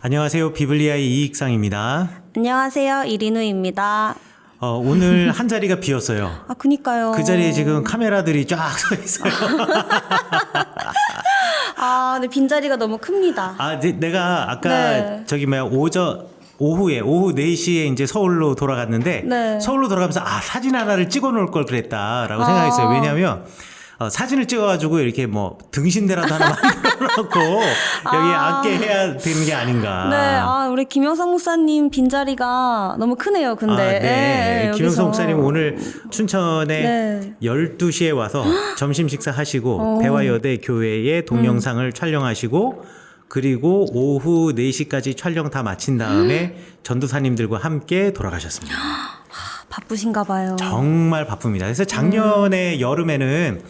안녕하세요. 비블리아의 이익상입니다. 안녕하세요. 이리누입니다. 오늘 한 자리가 비었어요. 아, 그니까요. 그 자리에 지금 카메라들이 쫙 서 있어요. 아, 근데 빈자리가 너무 큽니다. 내가 아까 네. 오후 4시에 이제 서울로 돌아갔는데 네. 서울로 돌아가면서 사진 하나를 찍어 놓을 걸 그랬다라고 생각했어요. 왜냐하면 사진을 찍어가지고 이렇게 뭐 등신대라도 하나 만들어놓고 여기 앉게 해야 되는 게 아닌가. 네, 우리 김영상 목사님 빈자리가 너무 크네요, 근데. 네. 김영성 여기서. 목사님 오늘 춘천에 네. 12시에 와서 점심 식사하시고 배화여대 교회의 동영상을 촬영하시고 그리고 오후 4시까지 촬영 다 마친 다음에 전도사님들과 함께 돌아가셨습니다. 바쁘신가 봐요. 정말 바쁩니다. 그래서 작년에 여름에는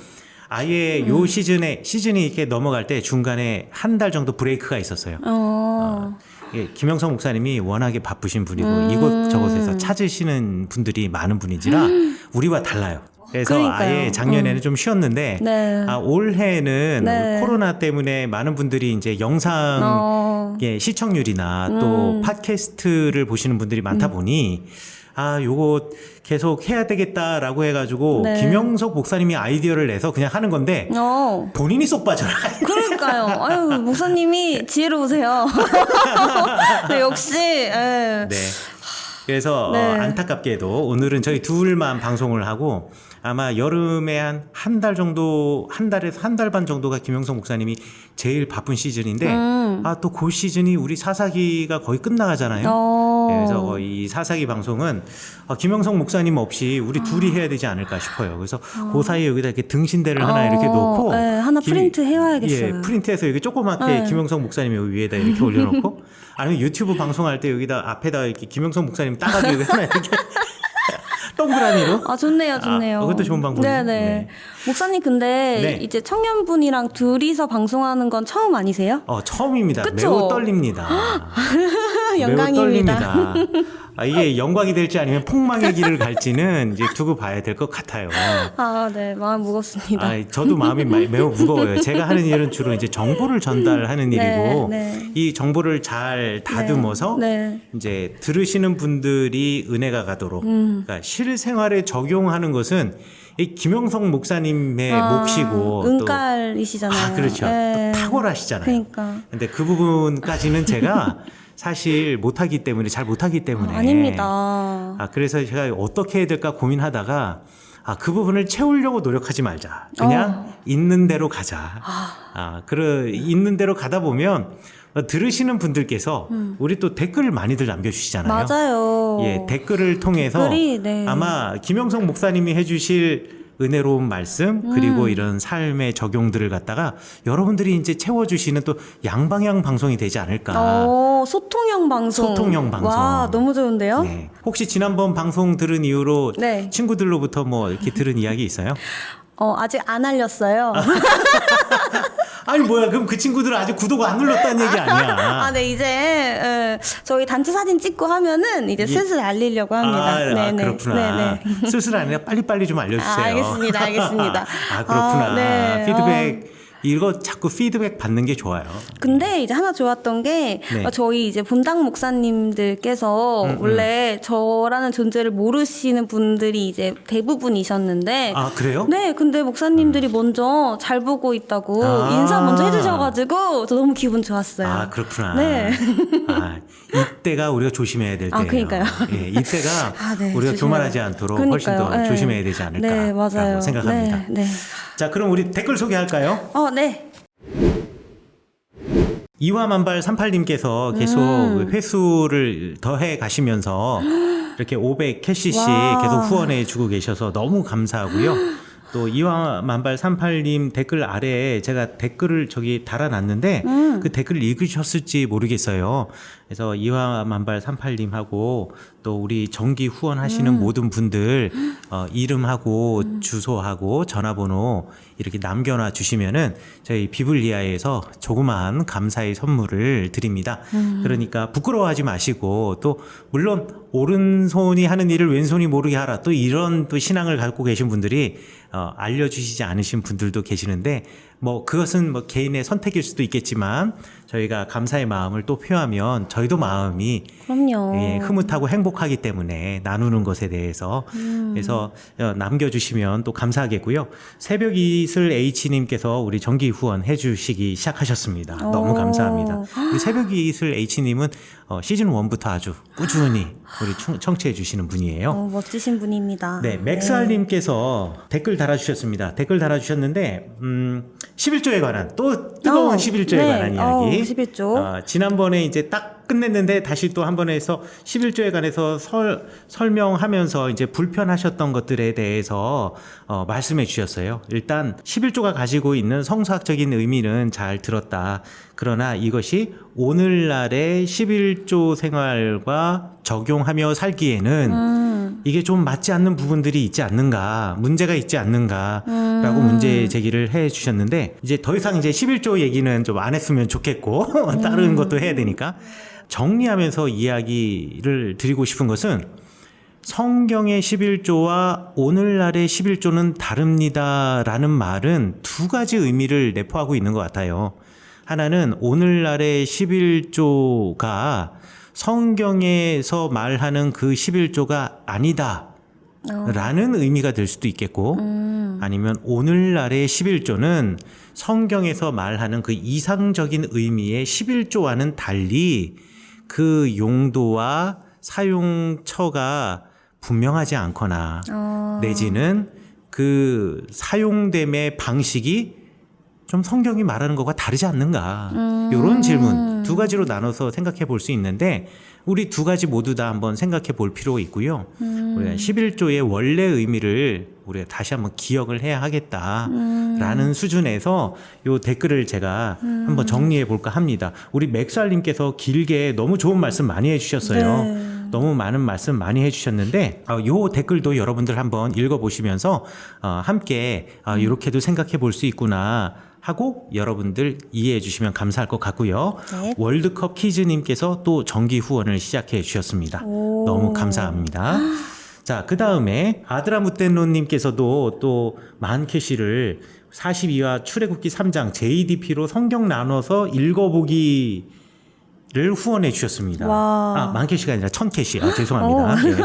아예 요 시즌이 이렇게 넘어갈 때 중간에 한 달 정도 브레이크가 있었어요. 김영성 목사님이 워낙에 바쁘신 분이고 이곳저곳에서 찾으시는 분들이 많은 분이지라 우리와 달라요. 그래서 그러니까요. 아예 작년에는 좀 쉬었는데 네. 올해는 네. 코로나 때문에 많은 분들이 이제 영상 시청률이나 또 팟캐스트를 보시는 분들이 많다 보니 요거 계속 해야 되겠다라고 해가지고 네. 김영석 목사님이 아이디어를 내서 그냥 하는 건데 본인이 쏙 빠져라. 그러니까요. 아유, 목사님이 지혜로우세요. 네, 역시. 예. 네. 그래서 네. 안타깝게도 오늘은 저희 둘만 방송을 하고 아마 여름에 한 달 정도, 한 달에서 한 달 반 정도가 김영석 목사님이 제일 바쁜 시즌인데 또 그 시즌이 우리 사사기가 거의 끝나가잖아요. 그래서 이 사사기 방송은 김영석 목사님 없이 우리 둘이 해야 되지 않을까 싶어요. 그래서 그 사이에 여기다 이렇게 등신대를 하나 이렇게 놓고 네, 하나 프린트 해와야겠어요. 예, 프린트해서 여기 조그맣게 김영석 목사님 여기 위에다 이렇게 올려놓고 아니면 유튜브 방송할 때 여기다 앞에다 이렇게 김영석 목사님 따가지고 여기 하나 이렇게 동그라미로. 좋네요. 그것도 좋은 방법이네요. 네네. 네. 목사님, 근데 네. 이제 청년분이랑 둘이서 방송하는 건 처음 아니세요? 처음입니다. 그쵸? 매우 떨립니다. 영광입니다. 매우 떨립니다. 이게 영광이 될지 아니면 폭망의 길을 갈지는 이제 두고 봐야 될 것 같아요. 네. 마음 무겁습니다. 저도 마음이 매우 무거워요. 제가 하는 일은 주로 이제 정보를 전달하는 일이고 네. 이 정보를 잘 다듬어서 네. 이제 들으시는 분들이 은혜가 가도록 그러니까 실생활에 적용하는 것은 이 김영석 목사님의 몫이고 은깔이시잖아요. 그렇죠. 네. 또 탁월하시잖아요. 그러니까. 근데 그 부분까지는 제가 사실 못하기 때문에 잘 못하기 때문에 아닙니다. 그래서 제가 어떻게 해야 될까 고민하다가 그 부분을 채우려고 노력하지 말자. 그냥 있는 대로 가자. 있는 대로 가다 보면 들으시는 분들께서 우리 또 댓글을 많이들 남겨주시잖아요. 맞아요. 예, 댓글을 통해서 네. 아마 김영석 목사님이 해주실 은혜로운 말씀 그리고 이런 삶의 적용들을 갖다가 여러분들이 이제 채워주시는 또 양방향 방송이 되지 않을까. 소통형 방송. 소통형 방송. 와, 너무 좋은데요? 네. 혹시 지난번 방송 들은 이후로 네. 친구들로부터 뭐 이렇게 들은 이야기 있어요? 아직 안 알렸어요. 아니 뭐야, 그럼 그 친구들은 아직 구독 안 눌렀다는 얘기 아니야? 네, 이제 저희 단체 사진 찍고 하면은 이제 슬슬 알리려고 합니다. 네네. 그렇구나. 네네. 슬슬 아니라 빨리빨리 좀 알려주세요. 알겠습니다. 그렇구나. 네. 피드백 이거 자꾸 피드백 받는 게 좋아요. 근데 이제 하나 좋았던 게 저희 이제 본당 목사님들께서 원래 저라는 존재를 모르시는 분들이 이제 대부분이셨는데 그래요? 네, 근데 목사님들이 먼저 잘 보고 있다고 인사 먼저 해주셔가지고 저 너무 기분 좋았어요. 그렇구나. 네. 이때가 우리가 조심해야 될 때예요. 그러니까요. 예, 이때가 네, 우리가 조심해야 교만하지 않도록 훨씬 더 조심해야 되지 않을까라고 생각합니다. 네. 자, 그럼 우리 댓글 소개할까요? 네. 이화만발 38님께서 계속 회수를 더해 가시면서 이렇게 500캐시씩 계속 후원해 주고 계셔서 너무 감사하고요. 또 이화만발 38님 댓글 아래에 제가 댓글을 저기 달아놨는데 그 댓글을 읽으셨을지 모르겠어요. 그래서 이화만발 38님하고 또 우리 정기 후원하시는 모든 분들 이름하고 주소하고 전화번호 이렇게 남겨놔 주시면은 저희 비블리아에서 조그마한 감사의 선물을 드립니다. 그러니까 부끄러워하지 마시고 또 물론 오른손이 하는 일을 왼손이 모르게 하라 또 이런 또 신앙을 갖고 계신 분들이 알려주시지 않으신 분들도 계시는데 뭐 그것은 뭐 개인의 선택일 수도 있겠지만 저희가 감사의 마음을 또 표하면 저희도 마음이 그럼요. 예, 흐뭇하고 행복하기 때문에 나누는 것에 대해서 그래서 남겨주시면 또 감사하겠고요. 새벽 이슬 H님께서 우리 정기 후원 해주시기 시작하셨습니다. 너무 감사합니다. 우리 새벽 이슬 H님은 시즌 1부터 아주 꾸준히 우리 청취해 주시는 분이에요. 멋지신 분입니다. 네, 맥스알님께서 댓글 달아주셨습니다. 댓글 달아주셨는데 11조에 관한 또 뜨거운 11조에 네. 관한 이야기. 11조. 지난번에 이제 딱 끝냈는데 다시 또 한 번 해서 11조에 관해서 설명하면서 이제 불편하셨던 것들에 대해서 말씀해 주셨어요. 일단 11조가 가지고 있는 성서학적인 의미는 잘 들었다. 그러나 이것이 오늘날의 11조 생활과 적용하며 살기에는 이게 좀 맞지 않는 부분들이 있지 않는가, 문제가 있지 않는가라고 문제 제기를 해 주셨는데 이제 더 이상 이제 11조 얘기는 좀 안 했으면 좋겠고 다른 것도 해야 되니까 정리하면서 이야기를 드리고 싶은 것은 성경의 11조와 오늘날의 11조는 다릅니다라는 말은 두 가지 의미를 내포하고 있는 것 같아요. 하나는 오늘날의 11조가 성경에서 말하는 그 11조가 아니다 라는 의미가 될 수도 있겠고 아니면 오늘날의 11조는 성경에서 말하는 그 이상적인 의미의 11조와는 달리 그 용도와 사용처가 분명하지 않거나 내지는 그 사용됨의 방식이 좀 성경이 말하는 것과 다르지 않는가 이런 질문 두 가지로 나눠서 생각해 볼 수 있는데 우리 두 가지 모두 다 한번 생각해 볼 필요가 있고요. 우리가 11조의 원래 의미를 우리가 다시 한번 기억을 해야 하겠다라는 수준에서 요 댓글을 제가 한번 정리해 볼까 합니다. 우리 맥살님께서 길게 너무 좋은 말씀 많이 해주셨어요. 네. 너무 많은 말씀 많이 해주셨는데 요 댓글도 여러분들 한번 읽어보시면서 함께 이렇게도 생각해 볼 수 있구나 하고 여러분들 이해해 주시면 감사할 것 같고요. 네. 월드컵 키즈님께서 또 정기 후원을 시작해 주셨습니다. 오. 너무 감사합니다. 자, 그 다음에 아드라무텐론님께서도 또 만캐시를 42화 출애굽기 3장 JDP로 성경 나눠서 읽어보기를 후원해 주셨습니다. 와. 만캐시가 아니라 1000캐시. 죄송합니다. 네.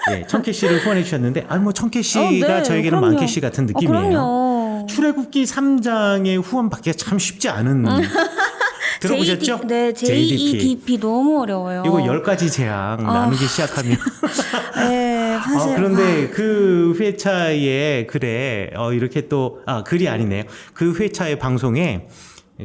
네, 1000캐시를 후원해 주셨는데, 뭐 1000캐시가 네, 저에게는 그럼요. 만캐시 같은 느낌이에요. 그럼요. 출애굽기 3장의 후원 받기가 참 쉽지 않은. 들어보셨죠? 네, JEDP 너무 어려워요. 이거 10가지 재앙 나누기 시작하면. 네, 사실. 그런데 그 회차에 글에 이렇게 또 글이 아니네요. 그 회차의 방송에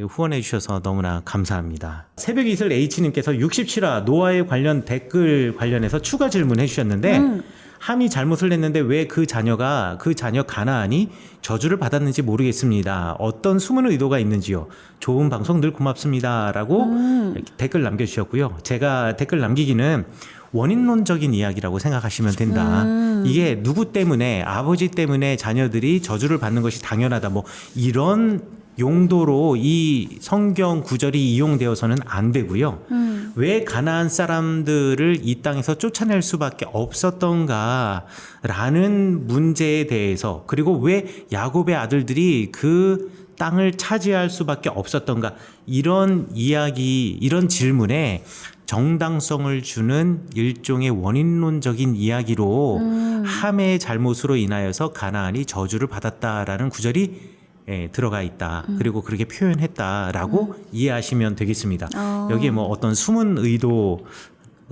후원해 주셔서 너무나 감사합니다. 새벽 이슬 H님께서 67화 노아에 관련 댓글 관련해서 추가 질문해 주셨는데 함이 잘못을 했는데 왜 그 자녀 가나안이 저주를 받았는지 모르겠습니다. 어떤 숨은 의도가 있는지요. 좋은 방송 늘 고맙습니다. 라고 댓글 남겨주셨고요. 제가 댓글 남기기는 원인론적인 이야기라고 생각하시면 된다. 이게 누구 때문에 아버지 때문에 자녀들이 저주를 받는 것이 당연하다. 뭐 이런 용도로 이 성경 구절이 이용되어서는 안 되고요. 왜 가나안 사람들을 이 땅에서 쫓아낼 수밖에 없었던가라는 문제에 대해서 그리고 왜 야곱의 아들들이 그 땅을 차지할 수밖에 없었던가 이런 이야기, 이런 질문에 정당성을 주는 일종의 원인론적인 이야기로 함의 잘못으로 인하여서 가나안이 저주를 받았다라는 구절이 들어가 있다. 그리고 그렇게 표현했다라고 이해하시면 되겠습니다. 여기에 뭐 어떤 숨은 의도,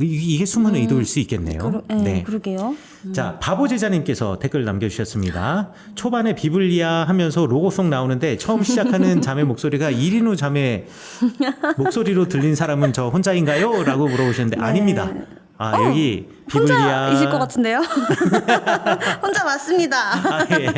이게 숨은 의도일 수 있겠네요. 네, 그러게요. 자, 바보제자님께서 댓글 남겨주셨습니다. 초반에 비블리아 하면서 로고송 나오는데 처음 시작하는 자매 목소리가 이린우 자매 목소리로 들린 사람은 저 혼자인가요? 라고 물어보셨는데 아닙니다. 여기 비블리아 혼자이실 것 같은데요? 혼자 맞습니다. 예.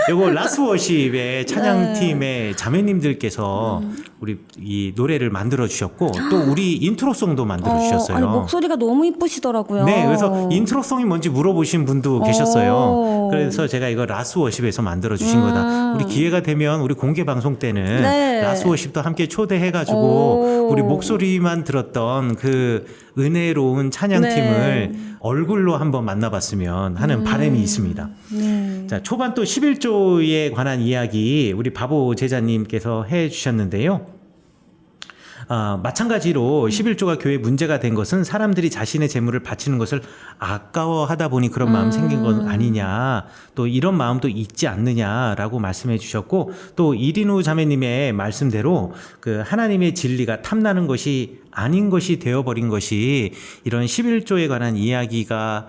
요거 라스워십의 찬양팀의 자매님들께서 우리 이 노래를 만들어 주셨고 또 우리 인트로송도 만들어 주셨어요. 아니, 목소리가 너무 이쁘시더라고요. 네, 그래서 인트로송이 뭔지 물어보신 분도 계셨어요. 그래서 제가 이거 라스워십에서 만들어 주신 거다. 우리 기회가 되면 우리 공개 방송 때는 네. 라스워십도 함께 초대해가지고 우리 목소리만 들었던 그 은혜로운 찬양팀을 얼굴로 한번 만나봤으면 하는 바람이 있습니다. 자, 초반 또 11조에 관한 이야기 우리 바보 제자님께서 해주셨는데요. 마찬가지로 11조가 교회 문제가 된 것은 사람들이 자신의 재물을 바치는 것을 아까워하다 보니 그런 마음 생긴 건 아니냐, 또 이런 마음도 있지 않느냐라고 말씀해 주셨고, 또 이린우 자매님의 말씀대로 그 하나님의 진리가 탐나는 것이 아닌 것이 되어버린 것이 이런 11조에 관한 이야기가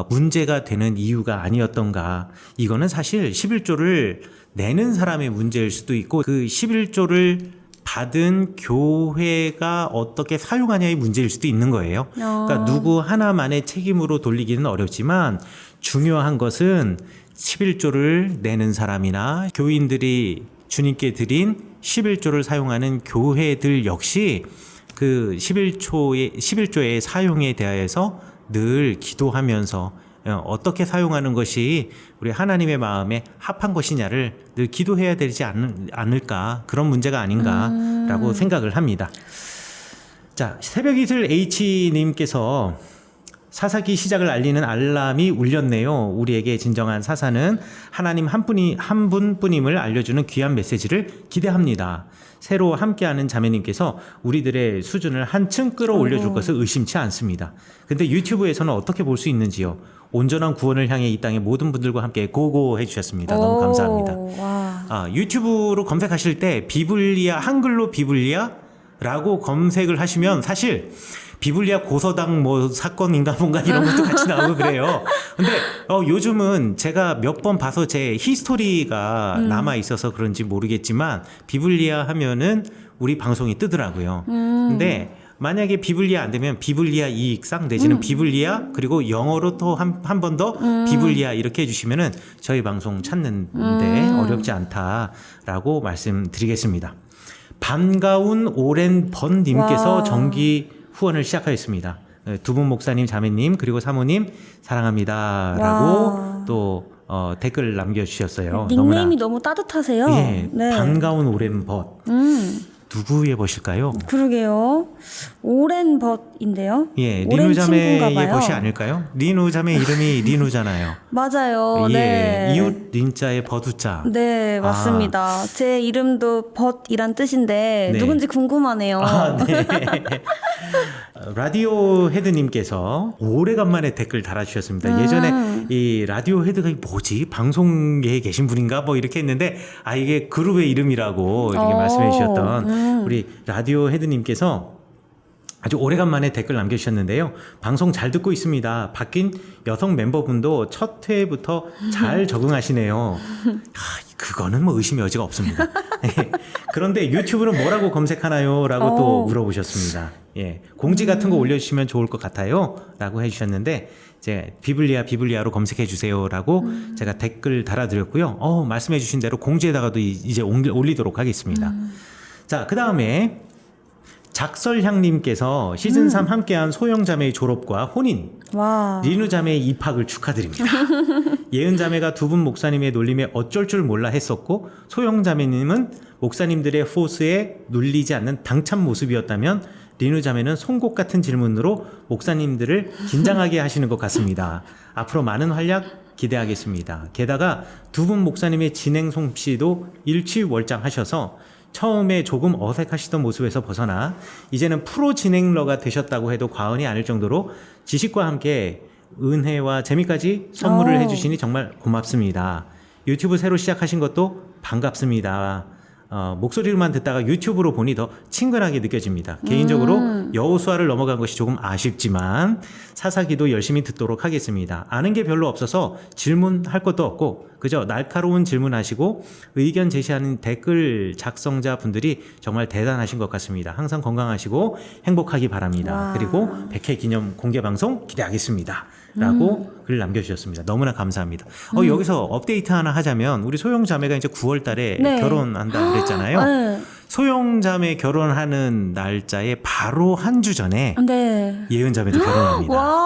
문제가 되는 이유가 아니었던가. 이거는 사실 11조를 내는 사람의 문제일 수도 있고, 그 11조를 받은 교회가 어떻게 사용하냐의 문제일 수도 있는 거예요. 그러니까 누구 하나만의 책임으로 돌리기는 어렵지만, 중요한 것은 11조를 내는 사람이나 교인들이 주님께 드린 11조를 사용하는 교회들 역시 그 11조의 사용에 대하여서 늘 기도하면서 어떻게 사용하는 것이 우리 하나님의 마음에 합한 것이냐를 늘 기도해야 되지 않을까, 그런 문제가 아닌가라고 생각을 합니다. 자, 새벽이슬 H님께서 사사기 시작을 알리는 알람이 울렸네요. 우리에게 진정한 사사는 하나님 한 분뿐임을 알려주는 귀한 메시지를 기대합니다. 새로 함께하는 자매님께서 우리들의 수준을 한층 끌어올려줄 것을 의심치 않습니다. 근데 유튜브에서는 어떻게 볼 수 있는지요? 온전한 구원을 향해 이 땅의 모든 분들과 함께 고고 해주셨습니다. 너무 감사합니다. 유튜브로 검색하실 때 비블리아, 한글로 비블리아라고 검색을 하시면 사실 비블리아 고서당 뭐 사건인가 뭔가 이런 것도 같이 나오고 그래요. 근데 요즘은 제가 몇 번 봐서 제 히스토리가 남아 있어서 그런지 모르겠지만 비블리아 하면은 우리 방송이 뜨더라고요. 근데 만약에 비블리아 안 되면 비블리아 이익상 내지는 비블리아 그리고 영어로 또 한 번 더 비블리아 이렇게 해주시면은 저희 방송 찾는데 어렵지 않다라고 말씀드리겠습니다. 반가운 오랜 번님께서 정기 후원을 시작하였습니다. 두 분 목사님, 자매님 그리고 사모님 사랑합니다라고 또 댓글 남겨주셨어요. 닉네임이 너무 따뜻하세요. 예, 네. 반가운 오랜 벗. 누구의 벗일까요? 그러게요. 오랜 벗인데요. 예, 오랜 리누 자매의 친구인가 봐요. 벗이 아닐까요? 리누 자매 이름이 리누잖아요. 맞아요. 예, 네. 이웃 린자의 벗우자. 네, 맞습니다. 제 이름도 벗이란 뜻인데 네. 누군지 궁금하네요. 네. 라디오 헤드님께서 오래간만에 댓글 달아주셨습니다. 예전에 이 라디오 헤드가 뭐지? 방송계에 계신 분인가? 뭐 이렇게 했는데 이게 그룹의 이름이라고 이렇게 말씀해 주셨던 우리 라디오 헤드님께서 아주 오래간만에 댓글 남겨주셨는데요. 방송 잘 듣고 있습니다. 바뀐 여성 멤버분도 첫 회부터 잘 적응하시네요. 그거는 뭐 의심의 여지가 없습니다. 그런데 유튜브는 뭐라고 검색하나요? 라고 또 물어보셨습니다. 예, 공지 같은 거 올려주시면 좋을 것 같아요. 라고 해주셨는데 이제 비블리아로 검색해 주세요. 라고 제가 댓글 달아드렸고요. 말씀해 주신 대로 공지에다가도 이제 올리도록 하겠습니다. 자, 그 다음에 작설향님께서 시즌3 함께한 소영자매의 졸업과 혼인, 리누자매의 입학을 축하드립니다. 예은자매가 두 분 목사님의 놀림에 어쩔 줄 몰라 했었고, 소영자매님은 목사님들의 포스에 눌리지 않는 당찬 모습이었다면 리누자매는 송곳 같은 질문으로 목사님들을 긴장하게 하시는 것 같습니다. 앞으로 많은 활약 기대하겠습니다. 게다가 두 분 목사님의 진행 솜씨도 일취월장하셔서 처음에 조금 어색하시던 모습에서 벗어나 이제는 프로 진행러가 되셨다고 해도 과언이 아닐 정도로 지식과 함께 은혜와 재미까지 선물을 해주시니 정말 고맙습니다. 유튜브 새로 시작하신 것도 반갑습니다. 목소리로만 듣다가 유튜브로 보니 더 친근하게 느껴집니다. 개인적으로 여호수아를 넘어간 것이 조금 아쉽지만 사사기도 열심히 듣도록 하겠습니다. 아는 게 별로 없어서 질문할 것도 없고 그저 날카로운 질문하시고 의견 제시하는 댓글 작성자 분들이 정말 대단하신 것 같습니다. 항상 건강하시고 행복하기 바랍니다. 그리고 100회 기념 공개 방송 기대하겠습니다. 라고 글 남겨주셨습니다. 너무나 감사합니다. 여기서 업데이트 하나 하자면 우리 소영자매가 이제 9월 달에 결혼한다 그랬잖아요. 소영자매 결혼하는 날짜에 바로 한 주 전에 예은자매도 결혼합니다.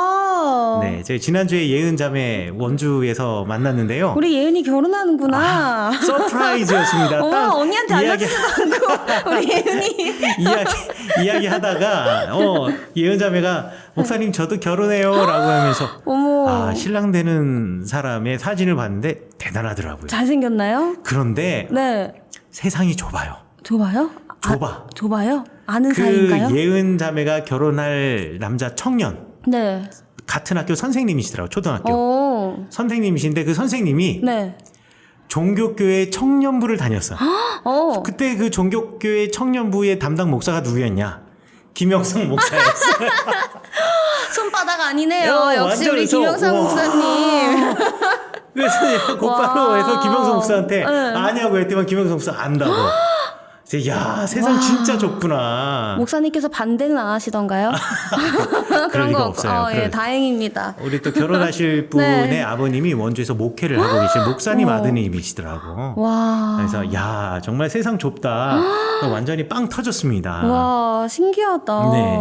네, 저희 지난주에 예은자매 원주에서 만났는데요. 우리 예은이 결혼하는구나. 서프라이즈였습니다. 언니한테 알려주지도 않고 우리 예은이 이야기하다가 예은자매가 목사님 저도 결혼해요 라고 하면서 신랑 되는 사람의 사진을 봤는데 대단하더라고요. 잘생겼나요? 그런데 세상이 좁아요. 좁아요? 좁아. 좁아요? 아는 그 사이인가요? 예은 자매가 결혼할 남자 청년 네. 같은 학교 선생님이시더라고. 초등학교 어. 선생님이신데 그 선생님이 네. 종교교회 청년부를 다녔어. 어. 그때 그 종교교회 청년부의 담당 목사가 누구였냐? 김영성 목사였어. 손바닥 아니네요. 야, 역시 완전 우리 그래서, 김영삼 우와. 목사님. 그래서 곧바로 와. 해서 김영성 목사한테 네. 아냐고 했더니 김영성 목사 안다고. 그래서 야, 세상 와. 진짜 좁구나. 목사님께서 반대는 안 하시던가요? 그럴 리가 거 없어요. 예, 다행입니다. 우리 또 결혼하실 네. 분의 아버님이 원주에서 목회를 하고 계신 목사님 아드님이시더라고. 와. 그래서 야, 정말 세상 좁다. 완전히 빵 터졌습니다. 와, 신기하다. 네.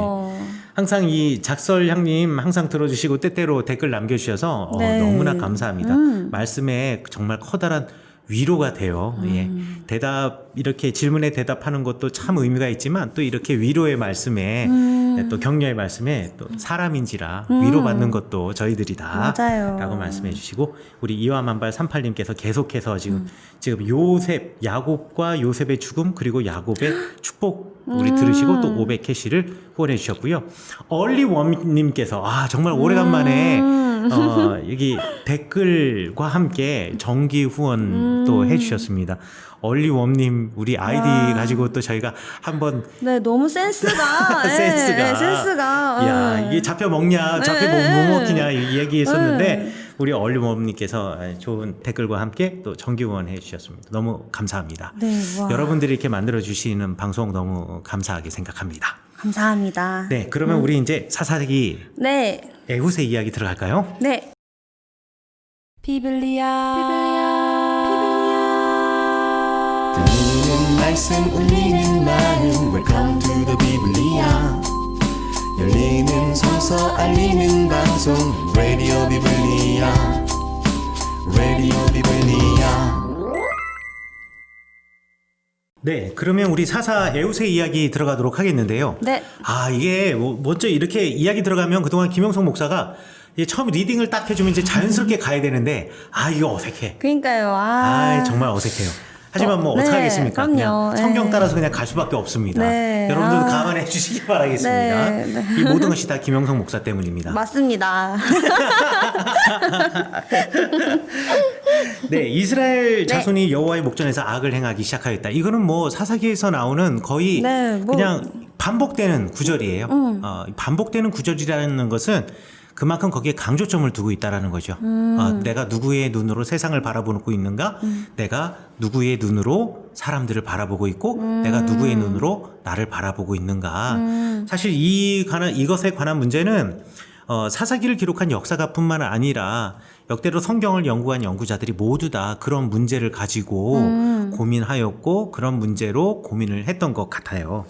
항상 이 작설향님 항상 들어주시고 때때로 댓글 남겨주셔서 네. 너무나 감사합니다. 말씀에 정말 커다란 위로가 돼요. 예. 대답 이렇게 질문에 대답하는 것도 참 의미가 있지만 또 이렇게 위로의 말씀에 또 격려의 말씀에 또 사람인지라 위로받는 것도 저희들이다. 맞아요. 라고 말씀해 주시고 우리 이화만발 38님께서 계속해서 지금 요셉 야곱과 요셉의 죽음 그리고 야곱의 축복 우리 들으시고 또 500캐시를 후원해 주셨고요. 얼리웜님께서 정말 오래간만에 여기 댓글과 함께 정기 후원 또 해주셨습니다. 얼리웜님 우리 아이디 가지고 또 저희가 한번 네, 너무 센스가. 센스가. 야 이게 잡혀 먹냐 잡혀 뭐 먹히냐 이 얘기했었는데 우리 얼리웜님께서 좋은 댓글과 함께 또 정기 후원 해주셨습니다. 너무 감사합니다. 네, 와. 여러분들이 이렇게 만들어 주시는 방송 너무 감사하게 생각합니다. 감사합니다. 네, 그러면 우리 이제 사사기 네. 애후세 이야기 들어갈까요? 네. 들리는 말씀 울리는 마음 Welcome to the 비블리아 열리는 성서 알리는 방송 Radio 비블리아 Radio 비블리아 네, 그러면 우리 사사 애후세 이야기 들어가도록 하겠는데요. 네. 이게 먼저 이렇게 이야기 들어가면 그동안 김영성 목사가 이제 처음 리딩을 딱 해주면 이제 자연스럽게 가야 되는데 이거 어색해. 그러니까요. 정말 어색해요. 하지만 뭐 네, 어떡하겠습니까? 그냥 그럼요. 성경 네. 따라서 그냥 갈 수밖에 없습니다. 네. 여러분들도 감안해 주시기 바라겠습니다. 네, 네. 이 모든 것이 다 김영성 목사 때문입니다. 맞습니다. 네, 이스라엘 자손이 여호와의 목전에서 악을 행하기 시작하였다. 이거는 뭐 사사기에서 나오는 거의 네, 뭐. 그냥 반복되는 구절이에요. 반복되는 구절이라는 것은 그만큼 거기에 강조점을 두고 있다라는 거죠. 내가 누구의 눈으로 세상을 바라보고 있는가? 내가 누구의 눈으로 사람들을 바라보고 있고, 내가 누구의 눈으로 나를 바라보고 있는가? 사실 이것에 관한 문제는 사사기를 기록한 역사가뿐만 아니라 역대로 성경을 연구한 연구자들이 모두 다 그런 문제를 가지고 고민하였고 그런 문제로 고민을 했던 것 같아요.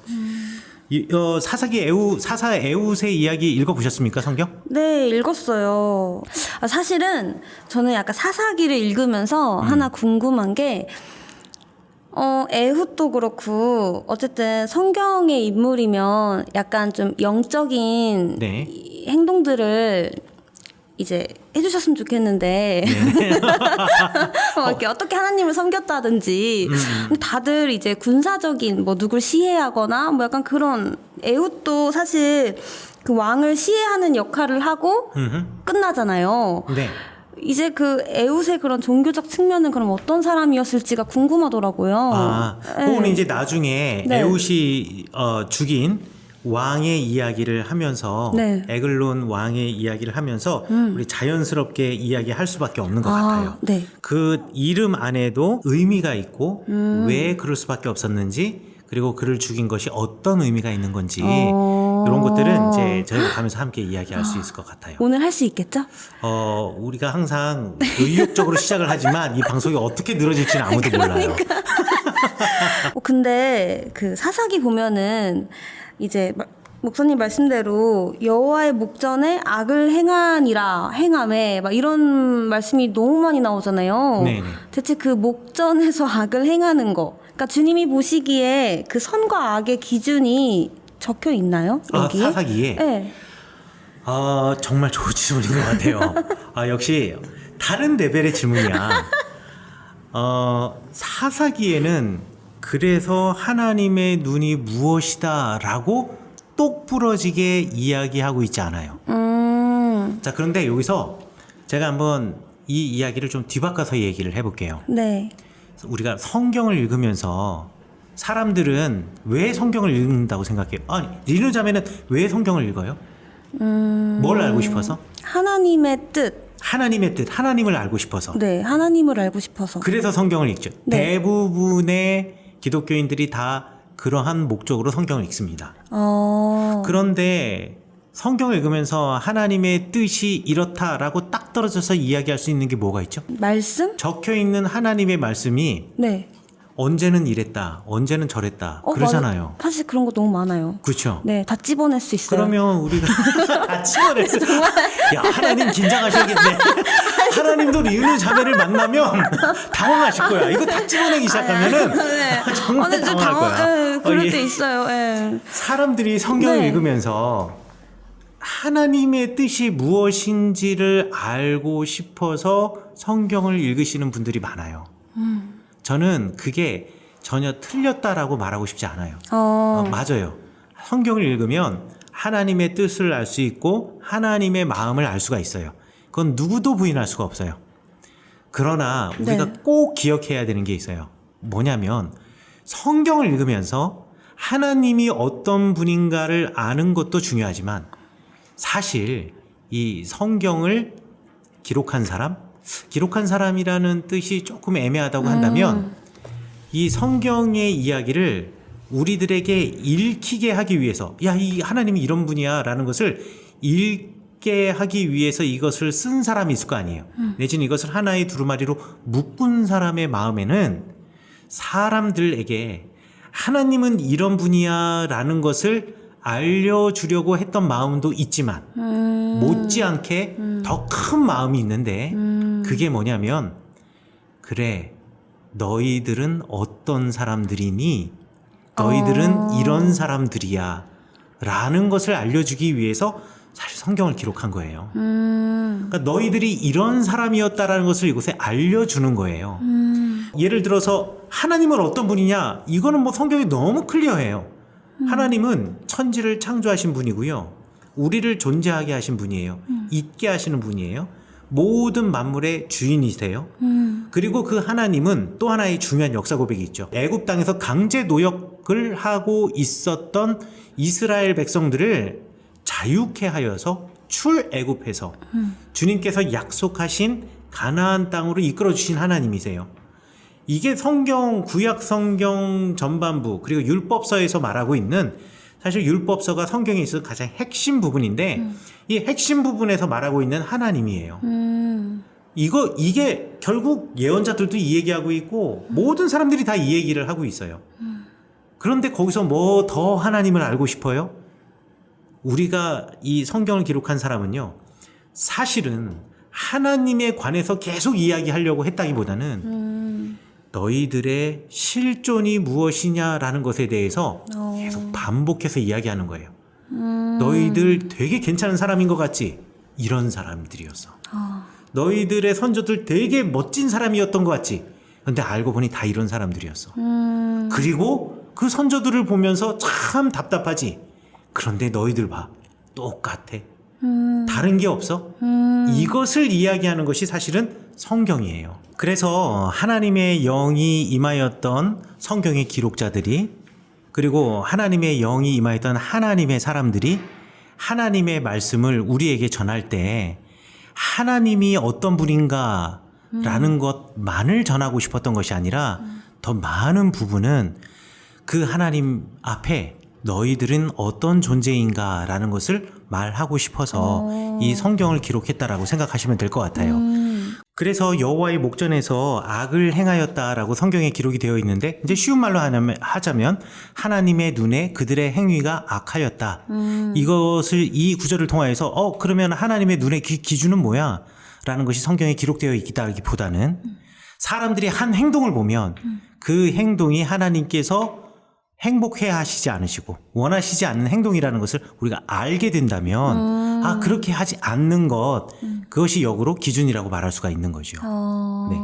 사사 애후세 이야기 읽어보셨습니까, 성경? 네, 읽었어요. 사실은 저는 약간 사사기를 읽으면서 하나 궁금한 게, 애훗도 그렇고, 어쨌든 성경의 인물이면 약간 좀 영적인 네. 이 행동들을 이제 해주셨으면 좋겠는데 이렇게 어떻게 하나님을 섬겼다든지 다들 이제 군사적인 뭐 누굴 시해하거나 뭐 약간 그런 애훗도 사실 그 왕을 시해하는 역할을 하고 끝나잖아요. 네. 이제 그 애훗의 그런 종교적 측면은 그럼 어떤 사람이었을지가 궁금하더라고요. 그거는 이제 나중에 네. 애훗이 죽인 왕의 이야기를 하면서 네. 에글론 왕의 이야기를 하면서 우리 자연스럽게 이야기할 수밖에 없는 것 같아요. 네. 그 이름 안에도 의미가 있고 왜 그럴 수밖에 없었는지 그리고 그를 죽인 것이 어떤 의미가 있는 건지 이런 것들은 이제 저희가 가면서 함께 이야기할 수 있을 것 같아요. 오늘 할 수 있겠죠? 우리가 항상 의욕적으로 시작을 하지만 이 방송이 어떻게 늘어질지는 아무도 몰라요. 근데 그 사사기 보면은 이제 목사님 말씀대로 여호와의 목전에 악을 행함에 막 이런 말씀이 너무 많이 나오잖아요. 네네. 대체 그 목전에서 악을 행하는 거, 그러니까 주님이 보시기에 그 선과 악의 기준이 적혀 있나요? 여기에? 사사기에? 네. 정말 좋은 질문인 것 같아요. 역시 다른 레벨의 질문이야. 사사기에는 그래서 하나님의 눈이 무엇이다라고 똑부러지게 이야기하고 있지 않아요. 자, 그런데 여기서 제가 한번 이 이야기를 좀 뒤바꿔서 얘기를 해볼게요. 네. 우리가 성경을 읽으면서 사람들은 왜 성경을 읽는다고 생각해요? 아니, 리누 자매는 왜 성경을 읽어요? 뭘 알고 싶어서? 하나님의 뜻. 하나님의 뜻, 하나님을 알고 싶어서. 네, 하나님을 알고 싶어서. 그래서 성경을 읽죠. 네. 대부분의 기독교인들이 다 그러한 목적으로 성경을 읽습니다. 그런데 성경을 읽으면서 하나님의 뜻이 이렇다라고 딱 떨어져서 이야기할 수 있는 게 뭐가 있죠? 말씀? 적혀 있는 하나님의 말씀이 네. 언제는 이랬다, 언제는 저랬다 그러잖아요. 맞아. 사실 그런 거 너무 많아요. 그렇죠. 네, 다 찝어낼 수 있어요. 그러면 우리가 다 치워냈어. 야, 하나님 긴장하셔야겠네. 하나님도 리누 자매를 만나면 당황하실 거야. 이거 다 찝어내기 시작하면은 네. 정말 근데 좀 당황할 거야. 네, 그럴 예. 때 있어요. 네. 사람들이 성경을 네. 읽으면서 하나님의 뜻이 무엇인지를 알고 싶어서 성경을 읽으시는 분들이 많아요. 저는 그게 전혀 틀렸다라고 말하고 싶지 않아요. 맞아요. 성경을 읽으면 하나님의 뜻을 알 수 있고 하나님의 마음을 알 수가 있어요. 그건 누구도 부인할 수가 없어요. 그러나 우리가 네. 꼭 기억해야 되는 게 있어요. 뭐냐면 성경을 읽으면서 하나님이 어떤 분인가를 아는 것도 중요하지만 사실 이 성경을 기록한 사람이라는 뜻이 조금 애매하다고 한다면 이 성경의 이야기를 우리들에게 읽히게 하기 위해서 야, 이 하나님이 이런 분이야 라는 것을 읽게 하기 위해서 이것을 쓴 사람이 있을 거 아니에요. 내지는 이것을 하나의 두루마리로 묶은 사람의 마음에는 사람들에게 하나님은 이런 분이야 라는 것을 알려주려고 했던 마음도 있지만 못지않게 더 큰 마음이 있는데 그게 뭐냐면 그래 너희들은 어떤 사람들이니 너희들은 이런 사람들이야 라는 것을 알려주기 위해서 사실 성경을 기록한 거예요. 그러니까 너희들이 이런 사람이었다라는 것을 이곳에 알려주는 거예요. 예를 들어서 하나님은 어떤 분이냐 이거는 뭐 성경이 너무 클리어해요. 하나님은 천지를 창조하신 분이고요. 우리를 존재하게 하신 분이에요. 있게 하시는 분이에요. 모든 만물의 주인이세요. 그리고 그 하나님은 또 하나의 중요한 역사 고백이 있죠. 애굽 땅에서 강제 노역을 하고 있었던 이스라엘 백성들을 자유케 하여서 출애굽해서 주님께서 약속하신 가나안 땅으로 이끌어 주신 하나님이세요. 이게 성경, 구약 성경 전반부 그리고 율법서에서 말하고 있는 사실 율법서가 성경에 있어서 가장 핵심 부분인데 이 핵심 부분에서 말하고 있는 하나님이에요. 이게 결국 예언자들도 이 얘기하고 있고 모든 사람들이 다 이 얘기를 하고 있어요. 그런데 거기서 뭐 더 하나님을 알고 싶어요? 우리가 이 성경을 기록한 사람은요, 사실은 하나님에 관해서 계속 이야기하려고 했다기보다는 너희들의 실존이 무엇이냐라는 것에 대해서 계속 반복해서 이야기하는 거예요. 너희들 되게 괜찮은 사람인 것 같지? 이런 사람들이었어. 너희들의 선조들 되게 멋진 사람이었던 것 같지? 근데 알고 보니 다 이런 사람들이었어. 그리고 그 선조들을 보면서 참 답답하지? 그런데 너희들 봐. 똑같아. 다른 게 없어? 이것을 이야기하는 것이 사실은 성경이에요. 그래서 하나님의 영이 임하였던 성경의 기록자들이 그리고 하나님의 영이 임하였던 하나님의 사람들이 하나님의 말씀을 우리에게 전할 때 하나님이 어떤 분인가 라는 것만을 전하고 싶었던 것이 아니라 더 많은 부분은 그 하나님 앞에 너희들은 어떤 존재인가 라는 것을 말하고 싶어서 이 성경을 기록했다라고 생각하시면 될 것 같아요. 그래서 여호와의 목전에서 악을 행하였다라고 성경에 기록이 되어 있는데 이제 쉬운 말로 하자면 하나님의 눈에 그들의 행위가 악하였다. 이것을 이 구절을 통하여서 그러면 하나님의 눈의 기준은 뭐야? 라는 것이 성경에 기록되어 있다기보다는 사람들이 한 행동을 보면 그 행동이 하나님께서 행복해 하시지 않으시고 원하시지 않는 행동이라는 것을 우리가 알게 된다면 그렇게 하지 않는 것 그것이 역으로 기준이라고 말할 수가 있는 거죠. 네.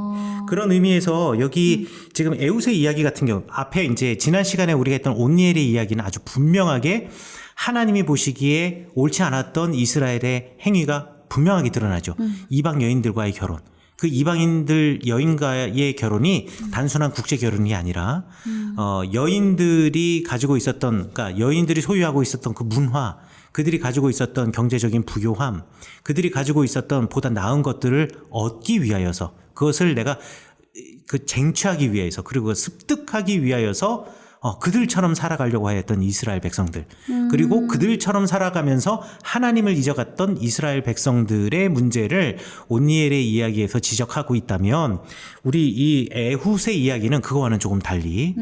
그런 의미에서 여기 지금 에웃의 이야기 같은 경우 앞에 이제 지난 시간에 우리가 했던 온니엘의 이야기는 아주 분명하게 하나님이 보시기에 옳지 않았던 이스라엘의 행위가 분명하게 드러나죠. 이방 여인들과의 결혼. 그 이방인들 여인과의 결혼이 단순한 국제 결혼이 아니라 여인들이 가지고 있었던, 그러니까 여인들이 소유하고 있었던 그 문화, 그들이 가지고 있었던 경제적인 부요함, 그들이 가지고 있었던 보다 나은 것들을 얻기 위하여서, 그것을 내가 그 쟁취하기 위해서, 그리고 습득하기 위하여서 그들처럼 살아가려고 하였던 이스라엘 백성들, 그리고 그들처럼 살아가면서 하나님을 잊어갔던 이스라엘 백성들의 문제를 온니엘의 이야기에서 지적하고 있다면, 우리 이 에훗의 이야기는 그거와는 조금 달리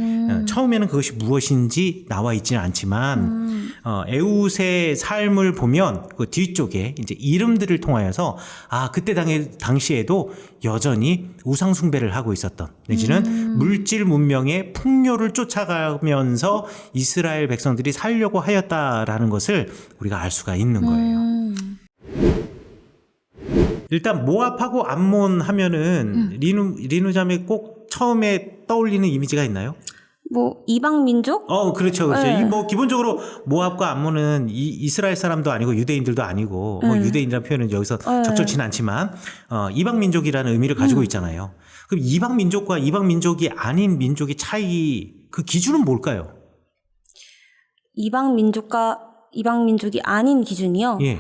처음에는 그것이 무엇인지 나와 있지는 않지만 에훗의 삶을 보면 그 뒤쪽에 이제 이름들을 통하여서 그때 당시에도 여전히 우상 숭배를 하고 있었던, 내지는 물질 문명의 풍요를 쫓아가면서 이스라엘 백성들이 살려고 하였다라는 것을 우리가 알 수가 있는 거예요. 일단 모압하고 암몬 하면은 리누 자매 꼭 처음에 떠올리는 이미지가 있나요? 뭐 이방 민족? 그렇죠, 그렇죠. 네. 뭐 기본적으로 모압과 암몬은 이스라엘 사람도 아니고 유대인들도 아니고, 뭐 유대인이라는 표현은 여기서 적절치는 않지만 이방 민족이라는 의미를 가지고 있잖아요. 그럼 이방 민족과 이방 민족이 아닌 민족의 차이, 그 기준은 뭘까요? 이방 민족과 이방 민족이 아닌 기준이요? 예.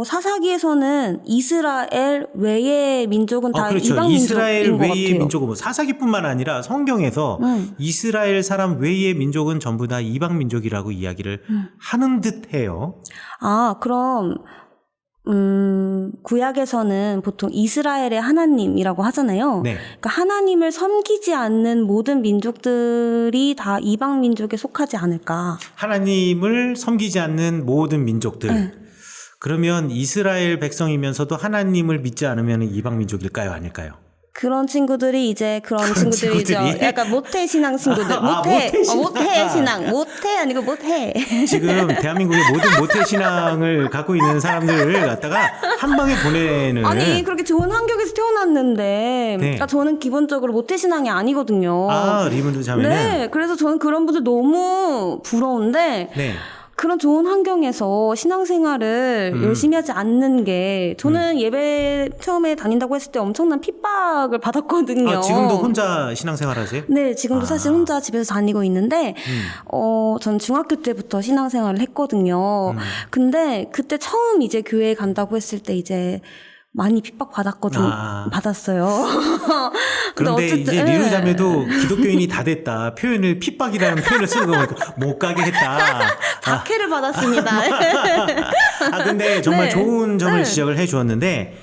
사사기에서는 이스라엘 외의 민족은 다 그렇죠. 이방 이스라엘 민족인 것 외의 같아요. 민족은 뭐 사사기뿐만 아니라 성경에서 이스라엘 사람 외의 민족은 전부 다 이방 민족이라고 이야기를 하는 듯해요. 그럼 구약에서는 보통 이스라엘의 하나님이라고 하잖아요. 네. 그러니까 하나님을 섬기지 않는 모든 민족들이 다 이방 민족에 속하지 않을까. 하나님을 섬기지 않는 모든 민족들. 그러면 이스라엘 백성이면서도 하나님을 믿지 않으면 이방 민족일까요, 아닐까요? 그런 친구들이 이제 그런 친구들이죠. 친구들이? 약간 모태 신앙 친구들. 모태 신앙. 모태 아니고 모태. 지금 대한민국의 모든 모태 신앙을 갖고 있는 사람들을 갖다가 한 방에 보내는. 아니 그렇게 좋은 환경에서 태어났는데, 네. 그러니까 저는 기본적으로 모태 신앙이 아니거든요. 리문드 자매는. 네, 그래서 저는 그런 분들 너무 부러운데. 네. 그런 좋은 환경에서 신앙생활을 열심히 하지 않는 게, 저는 예배 처음에 다닌다고 했을 때 엄청난 핍박을 받았거든요. 지금도 혼자 신앙생활 하세요? 네, 지금도 사실 혼자 집에서 다니고 있는데, 전 중학교 때부터 신앙생활을 했거든요. 근데 그때 처음 이제 교회에 간다고 했을 때 이제 많이 핍박 받았어요. 그런데 어쨌든, 이제 리누 자매도 기독교인이 다 됐다. 표현을 핍박이라는 표현을 쓰는 거 보니까 못 가게 했다. 박해를 받았습니다. 근데 정말 네. 좋은 점을 네. 지적을 해 주었는데,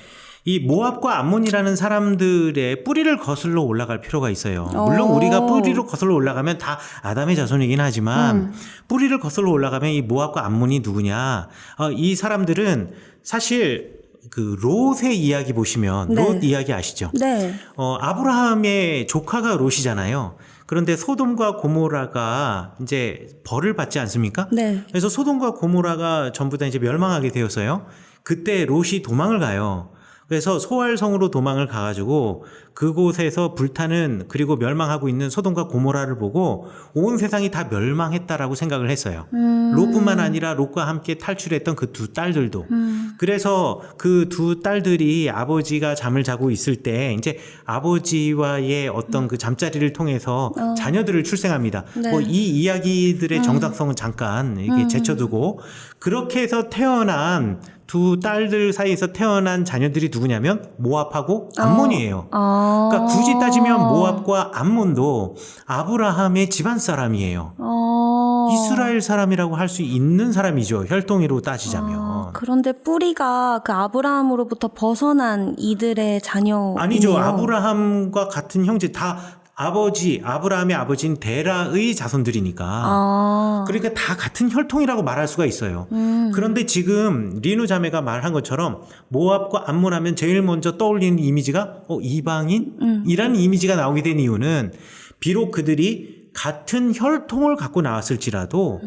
이 모압과 암몬이라는 사람들의 뿌리를 거슬러 올라갈 필요가 있어요. 물론 우리가 뿌리로 거슬러 올라가면 다 아담의 자손이긴 하지만 뿌리를 거슬러 올라가면 이 모압과 암몬이 누구냐? 이 사람들은 사실 그 롯의 이야기 보시면, 네. 롯 이야기 아시죠? 네. 아브라함의 조카가 롯이잖아요. 그런데 소돔과 고모라가 이제 벌을 받지 않습니까? 네. 그래서 소돔과 고모라가 전부 다 이제 멸망하게 되었어요. 그때 롯이 도망을 가요. 그래서 소알성으로 도망을 가가지고 그곳에서 불타는, 그리고 멸망하고 있는 소돔과 고모라를 보고 온 세상이 다 멸망했다라고 생각을 했어요. 롯뿐만 아니라 롯과 함께 탈출했던 그 두 딸들도. 그래서 그 두 딸들이 아버지가 잠을 자고 있을 때 이제 아버지와의 어떤 그 잠자리를 통해서 자녀들을 출생합니다. 네. 뭐 이 이야기들의 정당성은 잠깐 이렇게 제쳐두고, 그렇게 해서 태어난 두 딸들 사이에서 태어난 자녀들이 누구냐면 모압하고 암몬이에요. 그러니까 굳이 따지면 모압과 암몬도 아브라함의 집안 사람이에요. 이스라엘 사람이라고 할 수 있는 사람이죠. 혈통으로 따지자면. 그런데 뿌리가 그 아브라함으로부터 벗어난 이들의 자녀. 아니죠. 아브라함과 같은 형제, 다 아브라함의 아버지인 데라의 자손들이니까. 그러니까 다 같은 혈통이라고 말할 수가 있어요. 그런데 지금 리누 자매가 말한 것처럼 모압과 암몬 하면 제일 먼저 떠올리는 이미지가 이방인이라는 이미지가 나오게 된 이유는, 비록 그들이 같은 혈통을 갖고 나왔을지라도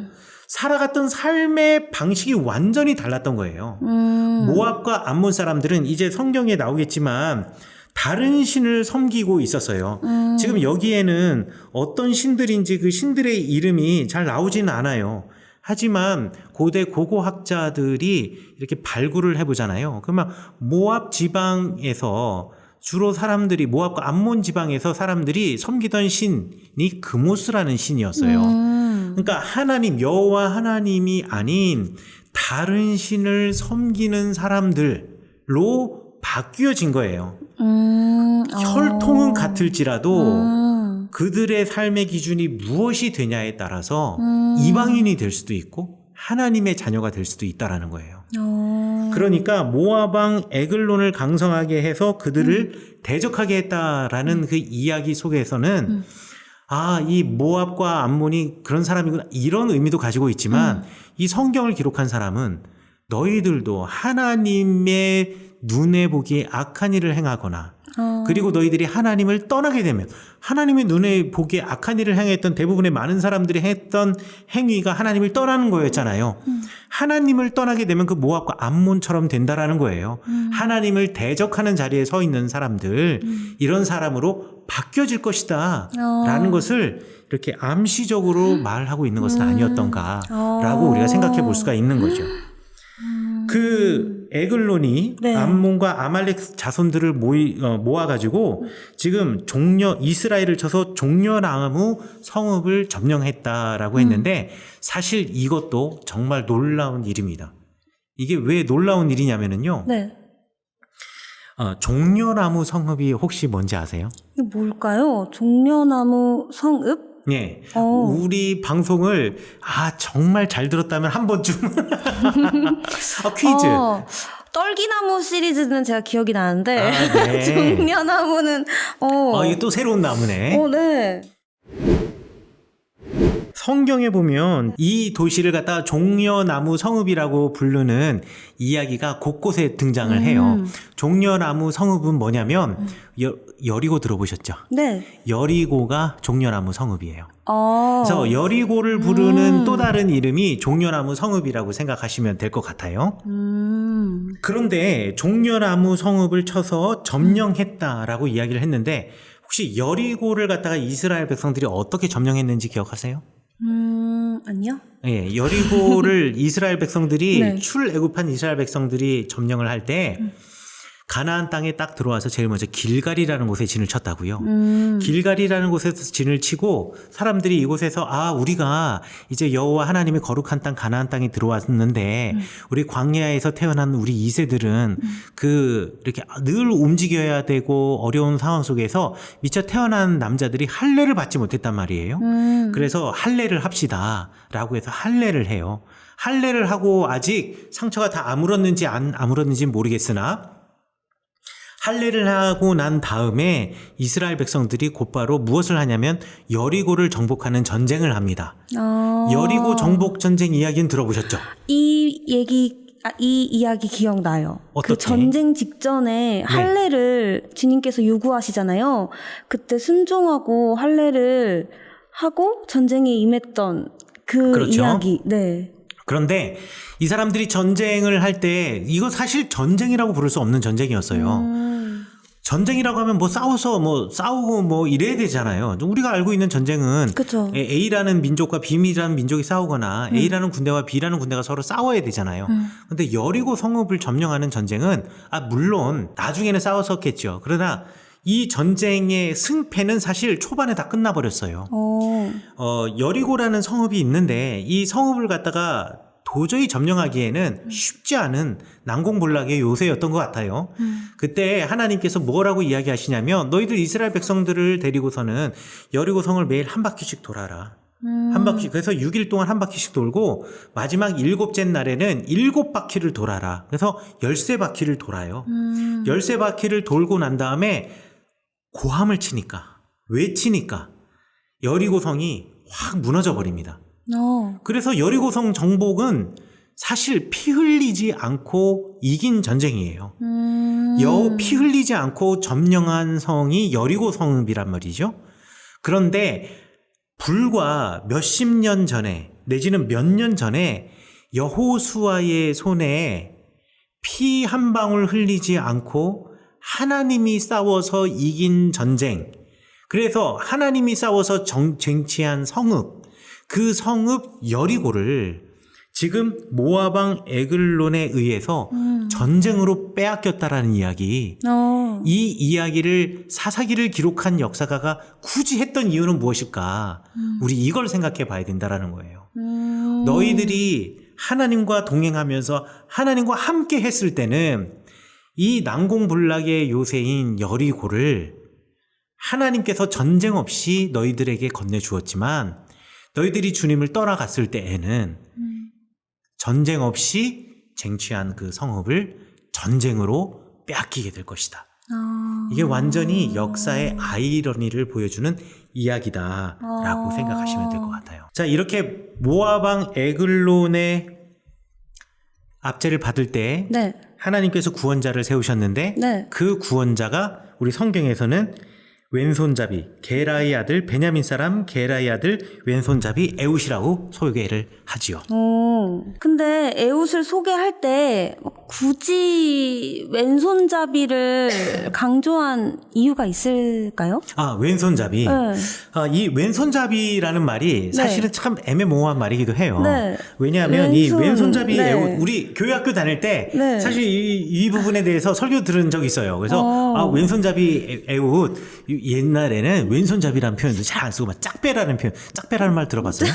살아갔던 삶의 방식이 완전히 달랐던 거예요. 모압과 암몬 사람들은 이제 성경에 나오겠지만 다른 신을 섬기고 있었어요. 지금 여기에는 어떤 신들인지 그 신들의 이름이 잘 나오지는 않아요. 하지만 고대 고고학자들이 이렇게 발굴을 해보잖아요. 그러면 모압 지방에서 주로 사람들이 모압과 암몬 지방에서 사람들이 섬기던 신이 그모스라는 신이었어요. 그러니까 하나님 여호와 하나님이 아닌 다른 신을 섬기는 사람들로 바뀌어진 거예요. 혈통은 같을지라도 그들의 삶의 기준이 무엇이 되냐에 따라서 이방인이 될 수도 있고 하나님의 자녀가 될 수도 있다라는 거예요. 그러니까 모압 왕 에글론을 강성하게 해서 그들을 대적하게 했다라는 그 이야기 속에서는 아, 이 모압과 암몬이 그런 사람이구나 이런 의미도 가지고 있지만 이 성경을 기록한 사람은 너희들도 하나님의 눈에 보기에 악한 일을 행하거나 그리고 너희들이 하나님을 떠나게 되면 하나님의 눈에 보기에 악한 일을 행했던 대부분의 많은 사람들이 했던 행위가 하나님을 떠나는 거였잖아요. 하나님을 떠나게 되면 그 모압과 암몬처럼 된다라는 거예요. 하나님을 대적하는 자리에 서 있는 사람들 이런 사람으로 바뀌어질 것이다 라는 것을 이렇게 암시적으로 말하고 있는 것은 아니었던가라고 우리가 생각해 볼 수가 있는 거죠. 그 에글론이 네. 암몬과 아말렉 자손들을 모아가지고 지금 이스라엘을 쳐서 종려나무 성읍을 점령했다라고 했는데 사실 이것도 정말 놀라운 일입니다. 이게 왜 놀라운 일이냐면요. 네. 종려나무 성읍이 혹시 뭔지 아세요? 이게 뭘까요? 종려나무 성읍? 네. 우리 방송을 정말 잘 들었다면 한 번쯤 퀴즈. 떨기나무 시리즈는 제가 기억이 나는데 네. 종려나무는 이게 또 새로운 나무네. 네. 성경에 보면 이 도시를 갖다 종려나무 성읍이라고 부르는 이야기가 곳곳에 등장을 해요. 종려나무 성읍은 뭐냐면 여리고 들어보셨죠? 네. 여리고가 종려나무 성읍이에요. 아. 그래서 여리고를 부르는 또 다른 이름이 종려나무 성읍이라고 생각하시면 될 것 같아요. 그런데 종려나무 성읍을 쳐서 점령했다라고 이야기를 했는데 혹시 여리고를 갖다가 이스라엘 백성들이 어떻게 점령했는지 기억하세요? 아니요. 예, 여리고를 이스라엘 백성들이 네. 출애굽한 이스라엘 백성들이 점령을 할 때 가나안 땅에 딱 들어와서 제일 먼저 길갈이라는 곳에 진을 쳤다고요. 길갈이라는 곳에서 진을 치고 사람들이 이곳에서 우리가 이제 여호와 하나님의 거룩한 땅 가나안 땅에 들어왔는데 우리 광야에서 태어난 우리 2세들은 이렇게 늘 움직여야 되고 어려운 상황 속에서 미처 태어난 남자들이 할례를 받지 못했단 말이에요. 그래서 할례를 합시다라고 해서 할례를 해요. 할례를 하고 아직 상처가 다 아물었는지 안 아물었는지 모르겠으나 할례를 하고 난 다음에 이스라엘 백성들이 곧바로 무엇을 하냐면 여리고를 정복하는 전쟁을 합니다. 여리고 정복 전쟁 이야기는 들어보셨죠? 이 이야기 기억나요. 어떻게? 그 전쟁 직전에 할례를 주님께서 요구하시잖아요. 그때 순종하고 할례를 하고 전쟁에 임했던 그 그렇죠. 이야기. 네. 그런데 이 사람들이 전쟁을 할 때 이거 사실 전쟁이라고 부를 수 없는 전쟁이었어요. 전쟁이라고 하면 싸우고 이래야 되잖아요. 우리가 알고 있는 전쟁은 그쵸. A라는 민족과 B라는 민족이 싸우거나 A라는 군대와 B라는 군대가 서로 싸워야 되잖아요. 근데 여리고 성읍을 점령하는 전쟁은 물론 나중에는 싸웠었겠죠. 그러나 이 전쟁의 승패는 사실 초반에 다 끝나버렸어요. 여리고라는 성읍이 있는데 이 성읍을 갖다가 도저히 점령하기에는 쉽지 않은 난공불락의 요새였던 것 같아요. 그때 하나님께서 뭐라고 이야기하시냐면 너희들 이스라엘 백성들을 데리고서는 여리고 성을 매일 한 바퀴씩 돌아라. 한 바퀴. 그래서 6일 동안 한 바퀴씩 돌고 마지막 7째 날에는 7바퀴를 돌아라. 그래서 13바퀴를 돌아요. 13바퀴를 돌고 난 다음에 고함을 치니까 외치니까 여리고성이 확 무너져 버립니다. 그래서 여리고성 정복은 사실 피 흘리지 않고 이긴 전쟁이에요. 피 흘리지 않고 점령한 성이 여리고성이란 말이죠. 그런데 불과 몇십 년 전에 내지는 몇 년 전에 여호수아의 손에 피 한 방울 흘리지 않고 하나님이 싸워서 이긴 전쟁, 그래서 하나님이 싸워서 쟁취한 성읍, 그 성읍 여리고를 지금 모압왕 에글론에 의해서 전쟁으로 빼앗겼다라는 이야기, 이 이야기를 사사기를 기록한 역사가가 굳이 했던 이유는 무엇일까? 우리 이걸 생각해 봐야 된다라는 거예요. 너희들이 하나님과 동행하면서 하나님과 함께 했을 때는 이 난공불락의 요새인 여리고를 하나님께서 전쟁 없이 너희들에게 건네주었지만 너희들이 주님을 떠나갔을 때에는 전쟁 없이 쟁취한 그 성읍을 전쟁으로 빼앗기게 될 것이다. 이게 완전히 역사의 아이러니를 보여주는 이야기다라고 생각하시면 될 것 같아요. 자, 이렇게 모압왕 에글론의 압제를 받을 때 네. 하나님께서 구원자를 세우셨는데 네. 그 구원자가 우리 성경에서는 왼손잡이 게라의 아들 베냐민 사람 게라의 아들 왼손잡이 에웃이라고 소개를 하지요. 근데 에웃을 소개할 때 굳이 왼손잡이를 강조한 이유가 있을까요? 아, 왼손잡이. 네. 이 왼손잡이라는 말이 사실은 참 애매모호한 말이기도 해요. 네. 왜냐하면 이 왼손잡이 네. 에웃, 우리 교회학교 다닐 때 네. 사실 이 부분에 대해서 설교 들은 적이 있어요. 그래서 왼손잡이 에웃, 옛날에는 왼손잡이라는 표현도 잘 안 쓰고 막 짝배라는 표현, 짝배라는 말 들어봤어요?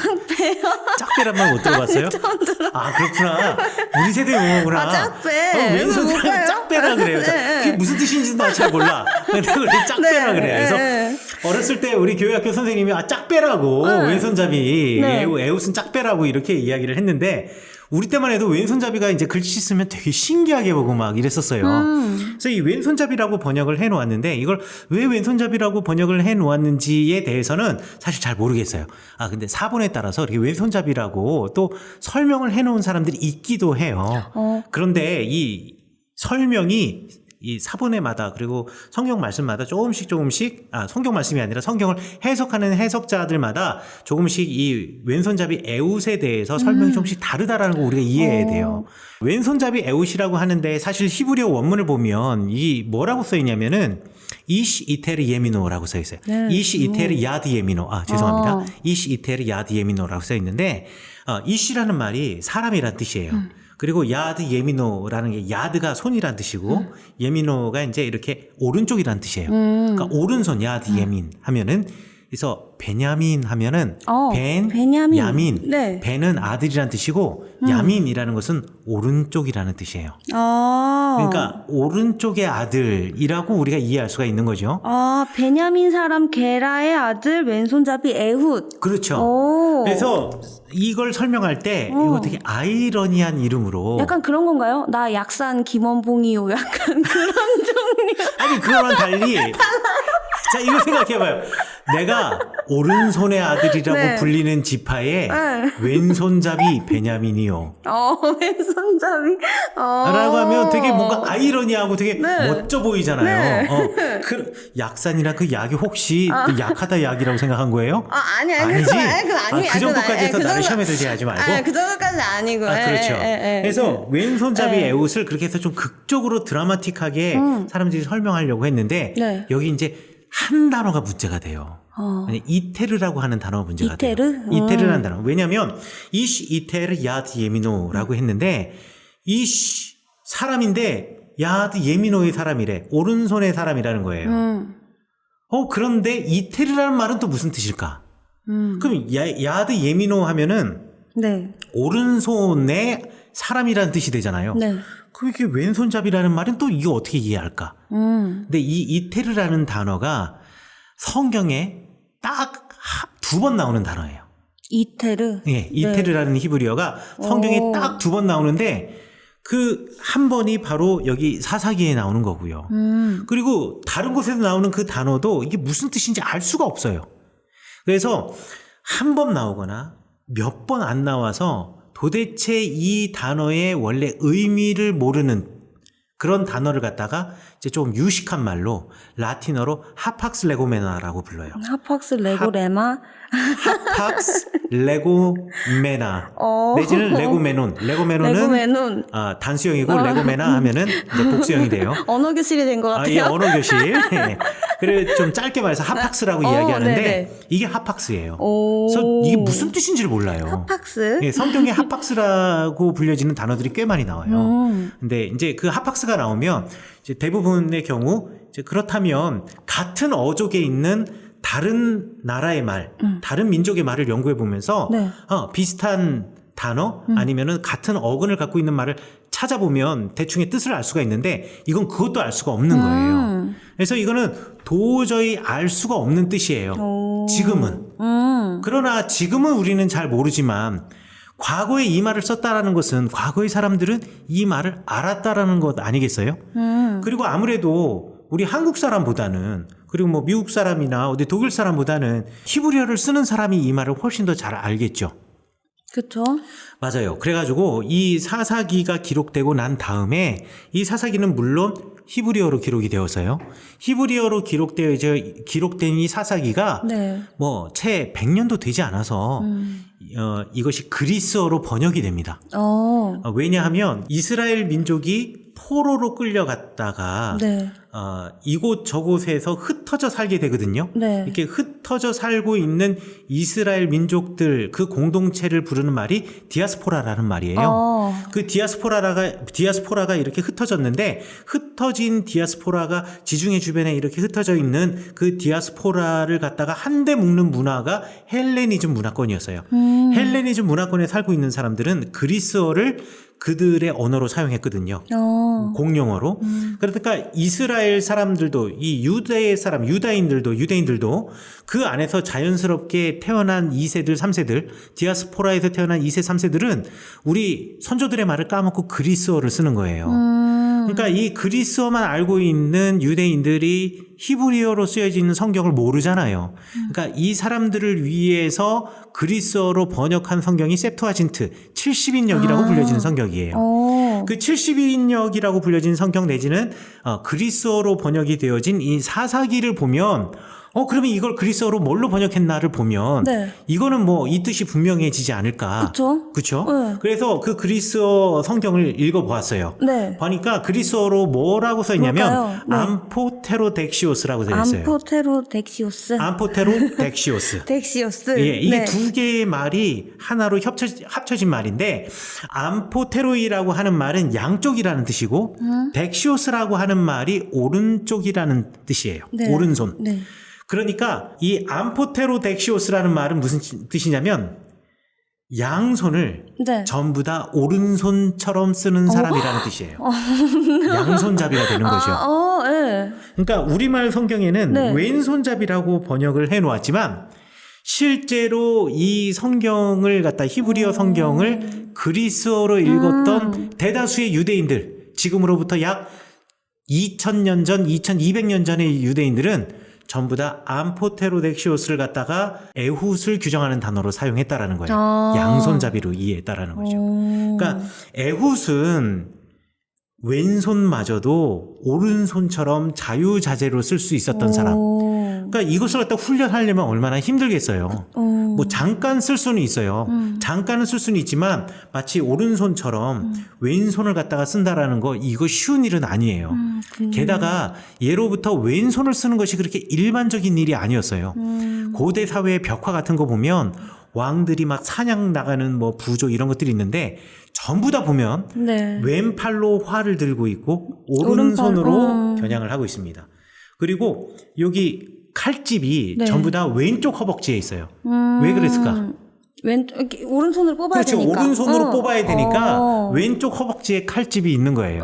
짝배란 말 못 들어봤어요? 아, 그렇구나. 우리 세대 용어구나. 아, 짝배. 왼손잡이 짝배라 그래요. 그게 무슨 뜻인지도 나 잘 몰라. 근데 짝배라 그래요. 그래서 어렸을 때 우리 교회학교 선생님이 짝배라고 왼손잡이 에웃은 짝배라고 이렇게 이야기를 했는데 우리 때만 해도 왼손잡이가 이제 글씨 쓰면 되게 신기하게 보고 막 이랬었어요. 그래서 이 왼손잡이라고 번역을 해 놓았는데 이걸 왜 왼손잡이라고 번역을 해 놓았는지에 대해서는 사실 잘 모르겠어요. 아, 근데 사본에 따라서 이렇게 왼손잡이라고 또 설명을 해 놓은 사람들이 있기도 해요. 그런데 이 설명이 이 사본에마다 그리고 성경 말씀마다 조금씩 성경 말씀이 아니라 성경을 해석하는 해석자들마다 조금씩 이 왼손잡이 에웃에 대해서 설명이 조금씩 다르다라는 거 우리가 이해해야 돼요. 왼손잡이 에웃이라고 하는데 사실 히브리어 원문을 보면 이 뭐라고 써 있냐면은 이시 이테르 예미노라고 써 있어요. 이시 이테르 야드 예미노. 아, 죄송합니다. 이시 이테르 야드 예미노라고 써 있는데 이시라는 말이 사람이란 뜻이에요. 그리고 야드 예미노라는 게 야드가 손이란 뜻이고 예미노가 이제 이렇게 오른쪽이란 뜻이에요. 그러니까 오른손 야드 예민 하면은 그래서 베냐민 하면은 베냐민. 야민. 네. 베는 아들이란 뜻이고 야민이라는 것은 오른쪽이라는 뜻이에요. 아. 그러니까 오른쪽의 아들이라고 우리가 이해할 수가 있는 거죠. 아, 베냐민 사람 게라의 아들 왼손잡이 에훗. 그렇죠. 그래서 이걸 설명할 때 이거 되게 아이러니한 이름으로 약간 그런 건가요? 나 약산 김원봉이요. 약간 그런 종류. 아니 그거랑 달리 자, 이거 생각해봐요. 내가 오른손의 아들이라고 불리는 지파의 왼손잡이 베냐민이요. 왼손잡이. 라고 하면 되게 뭔가 아이러니하고 되게 멋져 보이잖아요. 약산이라 그 약이 혹시 약하다 약이라고 생각한 거예요? 아니지. 그 정도까지 해서 나를 시험에 들게 하지 말고. 그 정도까지 아니고. 그렇죠. 그래서 왼손잡이 에웃을 그렇게 해서 좀 극적으로 드라마틱하게 사람들이 설명하려고 했는데 여기 이제 한 단어가 문제가 돼요. 아니, 이테르라고 하는 단어가 문제가 돼요. 이테르라는 단어. 왜냐하면 이시 이테르 야드 예미노라고 했는데 이시 사람인데 야드 예미노의 사람이래. 오른손의 사람이라는 거예요. 그런데 이테르라는 말은 또 무슨 뜻일까? 그럼 야드 예미노 하면은 오른손의 사람이라는 뜻이 되잖아요. 그게 왼손잡이라는 말은 또 이거 어떻게 이해할까? 근데 이 이테르라는 단어가 성경에 딱 2번 나오는 단어예요. 이테르? 예, 이테르라는 히브리어가 성경에 딱 2번 나오는데 그 한 번이 바로 여기 사사기에 나오는 거고요. 그리고 다른 곳에서 나오는 그 단어도 이게 무슨 뜻인지 알 수가 없어요. 그래서 한 번 나오거나 몇 번 안 나와서 도대체 이 단어의 원래 의미를 모르는 그런 단어를 갖다가 이제 좀 유식한 말로 라틴어로 하팍스 레고메나라고 불러요. 하팍스 레고레마. 하팍스 레고메나 내지는 레고메논. 레고메논은 단수형이고 레고메나 하면은 이제 복수형이 돼요. 언어 교실이 된 것 같아요. 예, 언어 교실. 그래 좀 짧게 말해서 하팍스라고 이야기하는데 네네. 이게 하팍스예요. 오. 그래서 이게 무슨 뜻인지를 몰라요. 하팍스. 예, 성경에 하팍스라고 불려지는 단어들이 꽤 많이 나와요. 근데 이제 그 하팍스가 나오면 이제 대부분의 경우 이제 그렇다면 같은 어족에 있는 다른 나라의 말, 다른 민족의 말을 연구해 보면서 네. 비슷한 단어 아니면은 같은 어근을 갖고 있는 말을 찾아보면 대충의 뜻을 알 수가 있는데 이건 그것도 알 수가 없는 거예요. 그래서 이거는 도저히 알 수가 없는 뜻이에요. 지금은. 그러나 지금은 우리는 잘 모르지만 과거에 이 말을 썼다라는 것은 과거의 사람들은 이 말을 알았다라는 것 아니겠어요? 그리고 아무래도 우리 한국 사람보다는 그리고 뭐 미국 사람이나 어디 독일 사람보다는 히브리어를 쓰는 사람이 이 말을 훨씬 더 잘 알겠죠. 그쵸. 맞아요. 그래가지고 이 사사기가 기록되고 난 다음에 이 사사기는 물론 히브리어로 기록이 되어서요. 히브리어로 기록된 이 사사기가 네. 뭐 채 100년도 되지 않아서 이것이 그리스어로 번역이 됩니다. 왜냐하면 이스라엘 민족이 포로로 끌려갔다가 네. 이곳 저곳에서 흩어져 살게 되거든요. 네. 이렇게 흩어져 살고 있는 이스라엘 민족들 그 공동체를 부르는 말이 디아스포라라는 말이에요. 그 디아스포라가 이렇게 흩어졌는데 흩어진 디아스포라가 지중해 주변에 이렇게 흩어져 있는 그 디아스포라를 갖다가 한데 묶는 문화가 헬레니즘 문화권이었어요. 헬레니즘 문화권에 살고 있는 사람들은 그리스어를 그들의 언어로 사용했거든요. 공용어로. 그러니까 이스라엘 사람들도 이 유대인들도 그 안에서 자연스럽게 태어난 2세들, 3세들, 디아스포라에서 태어난 2세, 3세들은 우리 선조들의 말을 까먹고 그리스어를 쓰는 거예요. 그러니까 이 그리스어만 알고 있는 유대인들이 히브리어로 쓰여져 있는 성경을 모르잖아요. 그러니까 이 사람들을 위해서 그리스어로 번역한 성경이 septuagin트 70인역이라고 불려지는 성경이에요. 그 70인역이라고 불려진 성경 내지는 그리스어로 번역이 되어진 이 사사기를 보면 그러면 이걸 그리스어로 뭘로 번역했나를 보면 네. 이거는 뭐 이 뜻이 분명해지지 않을까. 그쵸? 그쵸? 네. 그래서 그 그리스어 성경을 읽어보았어요. 네. 보니까 그리스어로 뭐라고 써있냐면 뭘까요? 네. 암포테로덱시오스라고 되어있어요. 암포테로덱시오스. 암포테로덱시오스. 덱시오스. 예, 이게 네. 두 개의 말이 하나로 합쳐진 말인데 암포테로이라고 하는 말은 양쪽이라는 뜻이고 덱시오스라고 하는 말이 오른쪽이라는 뜻이에요. 네. 오른손. 네. 그러니까 이 암포테로덱시오스라는 말은 무슨 뜻이냐면 양손을 네. 전부 다 오른손처럼 쓰는 사람이라는 뜻이에요. 양손잡이가 되는 거죠. 네. 그러니까 우리말 성경에는 네. 왼손잡이라고 번역을 해놓았지만 실제로 이 성경을 갖다 히브리어 성경을 그리스어로 읽었던 대다수의 유대인들, 지금으로부터 약 2000년 전, 2200년 전의 유대인들은 전부 다 암포테로덱시오스를 갖다가 에훗을 규정하는 단어로 사용했다라는 거예요. 양손잡이로 이해했다라는 거죠. 그러니까 에훗은 왼손마저도 오른손처럼 자유자재로 쓸 수 있었던 사람. 그러니까 이것을 갖다 훈련하려면 얼마나 힘들겠어요. 뭐 잠깐 쓸 수는 있어요. 잠깐은 쓸 수는 있지만 마치 오른손처럼 왼손을 갖다가 쓴다라는 거 이거 쉬운 일은 아니에요. 게다가 예로부터 왼손을 쓰는 것이 그렇게 일반적인 일이 아니었어요. 고대 사회의 벽화 같은 거 보면 왕들이 막 사냥 나가는 뭐 부조 이런 것들이 있는데 전부 다 보면 네. 왼팔로 활을 들고 있고 오른손으로 오른팔, 겨냥을 하고 있습니다. 그리고 여기 칼집이 네. 전부 다 왼쪽 허벅지에 있어요. 왜 그랬을까? 이렇게 오른손으로 뽑아야 그렇죠. 되니까. 오른손으로 뽑아야 되니까 왼쪽 허벅지에 칼집이 있는 거예요.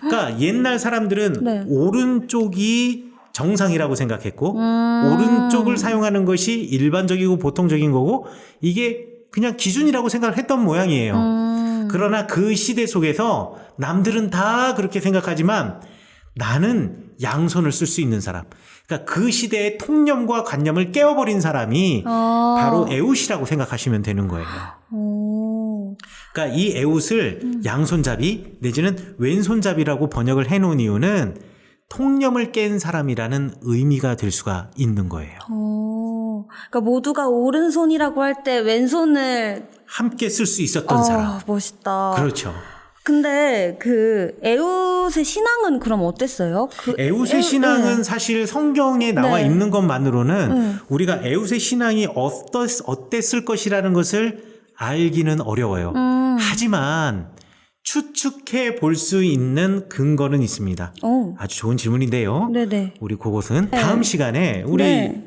그러니까 옛날 사람들은 네. 오른쪽이 정상이라고 생각했고 오른쪽을 사용하는 것이 일반적이고 보통적인 거고 이게 그냥 기준이라고 생각을 했던 모양이에요. 그러나 그 시대 속에서 남들은 다 그렇게 생각하지만 나는 양손을 쓸 수 있는 사람. 그러니까 그 시대의 통념과 관념을 깨워버린 사람이 바로 에훗이라고 생각하시면 되는 거예요. 그러니까 이 에훗을 양손잡이 내지는 왼손잡이라고 번역을 해놓은 이유는 통념을 깬 사람이라는 의미가 될 수가 있는 거예요. 그러니까 모두가 오른손이라고 할 때 왼손을 함께 쓸 수 있었던 사람. 멋있다. 그렇죠. 근데 그 에웃의 신앙은 그럼 어땠어요? 에웃의 신앙은 사실 성경에 나와 네. 있는 것만으로는 우리가 에웃의 신앙이 어땠을 것이라는 것을 알기는 어려워요. 하지만 추측해 볼 수 있는 근거는 있습니다. 아주 좋은 질문인데요. 네네. 우리 그것은 다음 시간에 우리 네.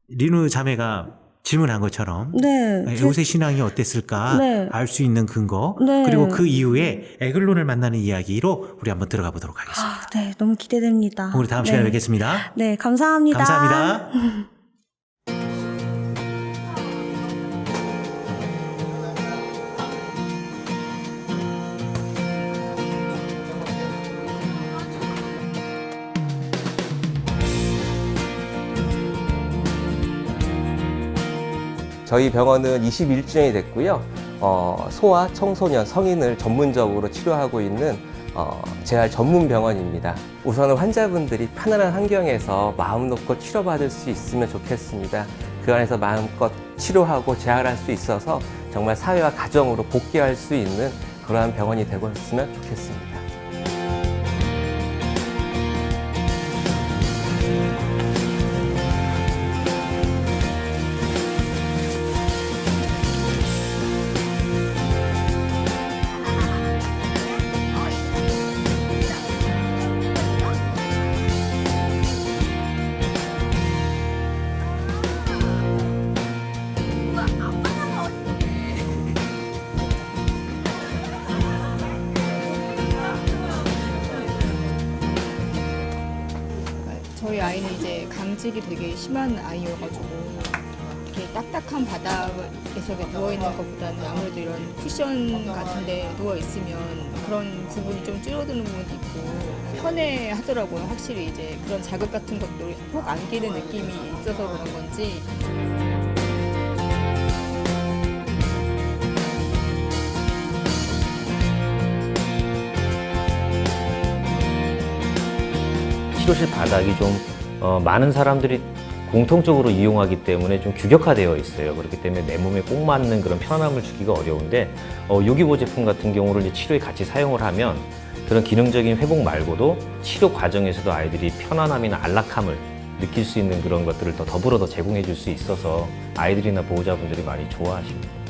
리누 자매가 질문한 것처럼 네. 에웃의 신앙이 어땠을까 네. 알 수 있는 근거 네. 그리고 그 이후에 에글론을 만나는 이야기로 우리 한번 들어가 보도록 하겠습니다. 네, 너무 기대됩니다. 우리 다음 시간에 뵙겠습니다. 네, 감사합니다. 감사합니다. 저희 병원은 21주년이 됐고요. 소아, 청소년, 성인을 전문적으로 치료하고 있는 재활 전문 병원입니다. 우선은 환자분들이 편안한 환경에서 마음 놓고 치료받을 수 있으면 좋겠습니다. 그 안에서 마음껏 치료하고 재활할 수 있어서 정말 사회와 가정으로 복귀할 수 있는 그러한 병원이 되고 있으면 좋겠습니다. 저희 아이는 이제 강직이 되게 심한 아이여가지고 이렇게 딱딱한 바닥에서 누워있는 것보다는 아무래도 이런 쿠션 같은데 누워있으면 그런 부분이 좀 줄어드는 부분도 있고 편해 하더라고요. 확실히 이제 그런 자극 같은 것도 꼭 안기는 느낌이 있어서 그런 건지. 치료실 바닥이 좀 많은 사람들이 공통적으로 이용하기 때문에 좀 규격화되어 있어요. 그렇기 때문에 내 몸에 꼭 맞는 그런 편함을 주기가 어려운데 요기보 제품 같은 경우를 이제 치료에 같이 사용을 하면 그런 기능적인 회복 말고도 치료 과정에서도 아이들이 편안함이나 안락함을 느낄 수 있는 그런 것들을 더 더불어 더 제공해 줄 수 있어서 아이들이나 보호자분들이 많이 좋아하십니다.